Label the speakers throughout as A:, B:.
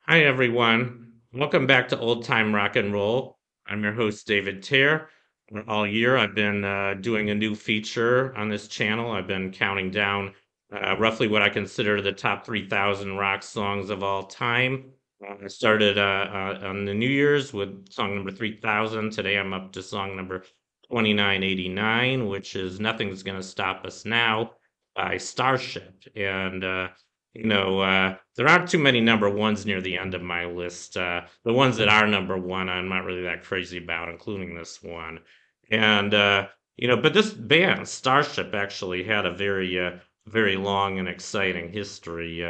A: Hi, everyone. Welcome back to Old Time Rock and Roll. I'm your host, David Tear. All year, I've been doing a new feature on this channel. I've been counting down roughly what I consider the top 3,000 rock songs of all time. I started on the New Year's with song number 3,000. Today, I'm up to song number 2989, which is Nothing's Gonna Stop Us Now by Starship. There aren't too many number ones near the end of my list. The ones that are number one, I'm not really that crazy about, including this one. And but this band, Starship, actually had a very long and exciting history.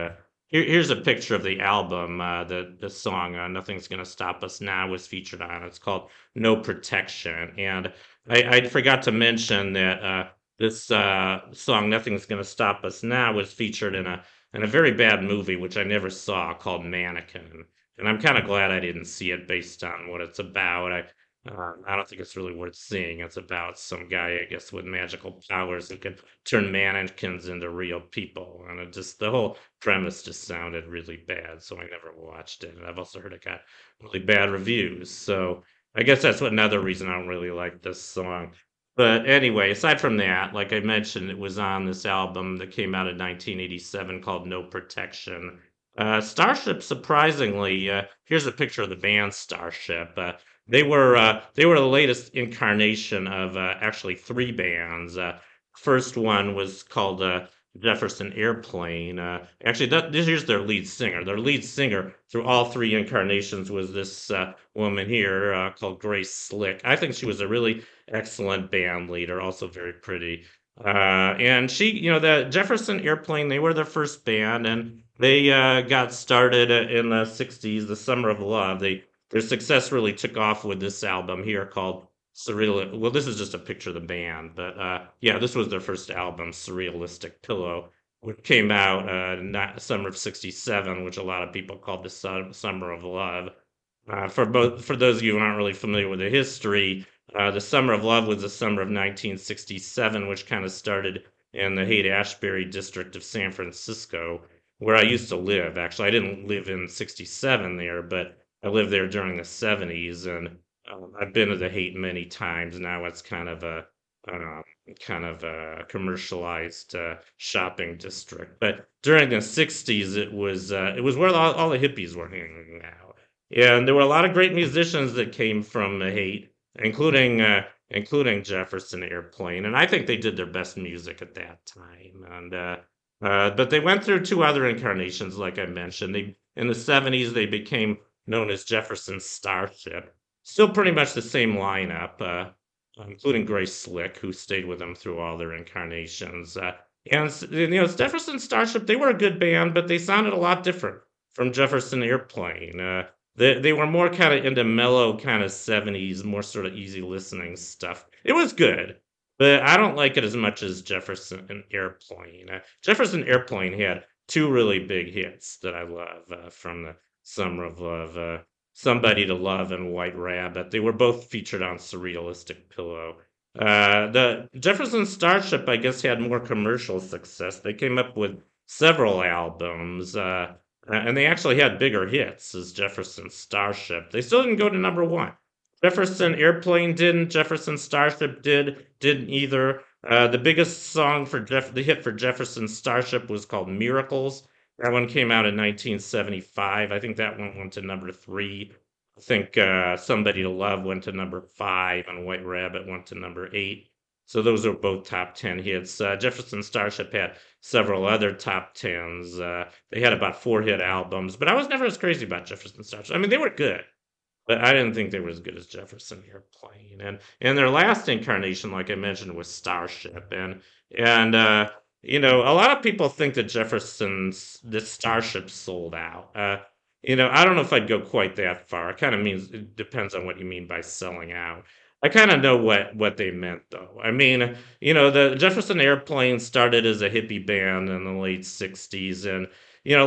A: Here's a picture of the album. The song "Nothing's Gonna Stop Us Now" was featured on. It's called "No Protection," and I forgot to mention that this song "Nothing's Gonna Stop Us Now" was featured in a very bad movie which I never saw called Mannequin, and I'm kind of glad I didn't see it based on what it's about. I don't think it's really worth seeing. It's about some guy, I guess, with magical powers who can turn mannequins into real people, and the whole premise just sounded really bad, so I never watched it. And I've also heard it got really bad reviews, so I guess that's another reason I don't really like this song. But anyway, aside from that, like I mentioned, it was on this album that came out in 1987 called No Protection. Starship, surprisingly, here's a picture of the band Starship. They were the latest incarnation of actually three bands. First one was called Jefferson Airplane. This here's their lead singer. Their lead singer through all three incarnations was this woman here called Grace Slick. I think she was a really excellent band leader, also very pretty. And the Jefferson Airplane, they were their first band, and they got started in the '60s, the Summer of Love. Their success really took off with this album here called Surreal. Well, this is just a picture of the band, but yeah, this was their first album, Surrealistic Pillow, which came out not summer of '67, which a lot of people called the Summer of Love. For those of you who aren't really familiar with the history, the Summer of Love was the summer of 1967, which kind of started in the Haight-Ashbury district of San Francisco, where I used to live. Actually, I didn't live in '67 there, but I lived there during the '70s, and I've been to the Haight many times. Now it's uh, kind of a commercialized shopping district. But during the '60s, it was where all the hippies were hanging out. Yeah, and there were a lot of great musicians that came from Haight, including Jefferson Airplane, and I think they did their best music at that time. But they went through two other incarnations, like I mentioned. They in the '70s they became known as Jefferson Starship. Still pretty much the same lineup, including Grace Slick, who stayed with them through all their incarnations. Jefferson Starship, they were a good band, but they sounded a lot different from Jefferson Airplane. They were more kind of into mellow kind of '70s, more sort of easy listening stuff. It was good, but I don't like it as much as Jefferson Airplane. Jefferson Airplane had two really big hits that I love from the Summer of Love. Somebody to Love and White Rabbit. They were both featured on Surrealistic Pillow. The Jefferson Starship, I guess, had more commercial success. They came up with several albums, and they actually had bigger hits as Jefferson Starship. They still didn't go to number one. Jefferson Airplane didn't. Jefferson Starship didn't either. The biggest song the hit for Jefferson Starship was called Miracles. That one came out in 1975. I think that one went to number three. I think Somebody to Love went to number five, and White Rabbit went to number eight. So those are both top 10 hits. Jefferson Starship had several other top tens. They had about four hit albums, but I was never as crazy about Jefferson Starship. I mean, they were good, but I didn't think they were as good as Jefferson Airplane. And their last incarnation, like I mentioned, was Starship. A lot of people think that the Starship sold out. I don't know if I'd go quite that far. It kind of means it depends on what you mean by selling out. I kind of know what they meant, though. I mean, the Jefferson Airplane started as a hippie band in the late '60s, and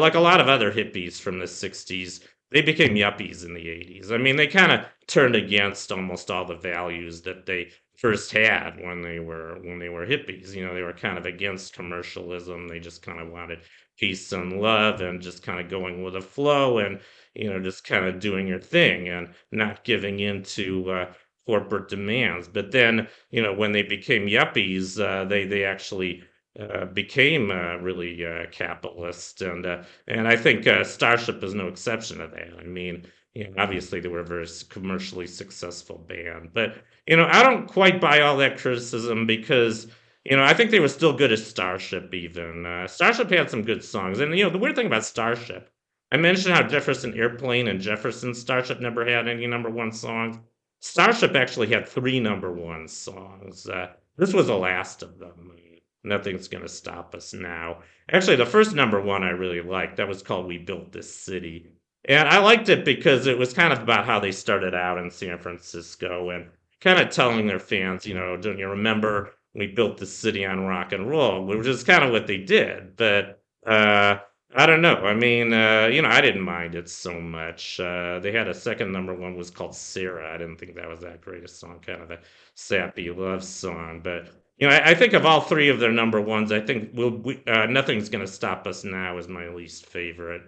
A: like a lot of other hippies from the '60s, they became yuppies in the '80s. I mean, they kind of turned against almost all the values that they first had when they were hippies. They were kind of against commercialism. They just kind of wanted peace and love and just kind of going with the flow and, just kind of doing your thing and not giving in to corporate demands. But then, when they became yuppies, they actually became really capitalist, and I think Starship is no exception to that. I mean, obviously they were a very commercially successful band, but I don't quite buy all that criticism because I think they were still good as Starship. Even Starship had some good songs, and the weird thing about Starship, I mentioned how Jefferson Airplane and Jefferson Starship never had any number one songs. Starship actually had three number one songs. This was the last of them. Nothing's gonna stop us now. Actually, the first number one I really liked, that was called "We Built This City." And I liked it because it was kind of about how they started out in San Francisco and kind of telling their fans, don't you remember we built the city on rock and roll, which is kind of what they did. But I don't know. I mean, I didn't mind it so much. They had a second number one was called Sarah. I didn't think that was that great a song, kind of a sappy love song. But I think of all three of their number ones, I think Nothing's Gonna Stop Us Now is my least favorite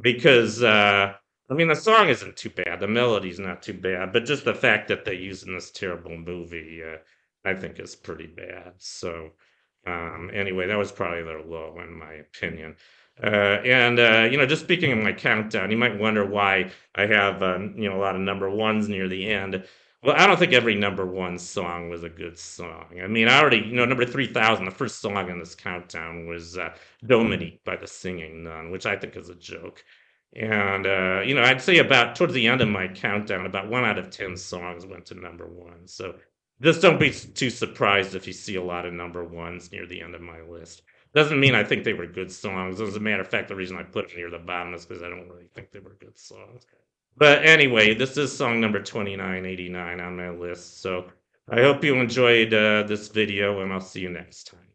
A: because I mean the song isn't too bad, the melody's not too bad, but just the fact that they use in this terrible movie, I think is pretty bad. So anyway, that was probably their low in my opinion. And just speaking of my countdown, you might wonder why I have a lot of number ones near the end. Well, I don't think every number one song was a good song. I mean, I already, number 3,000, the first song in this countdown was Dominique by the Singing Nun, which I think is a joke. And, I'd say about towards the end of my countdown, about 1 out of 10 songs went to number one. So just don't be too surprised if you see a lot of number ones near the end of my list. Doesn't mean I think they were good songs. As a matter of fact, the reason I put them near the bottom is because I don't really think they were good songs. But anyway, this is song number 2989 on my list. So I hope you enjoyed this video, and I'll see you next time.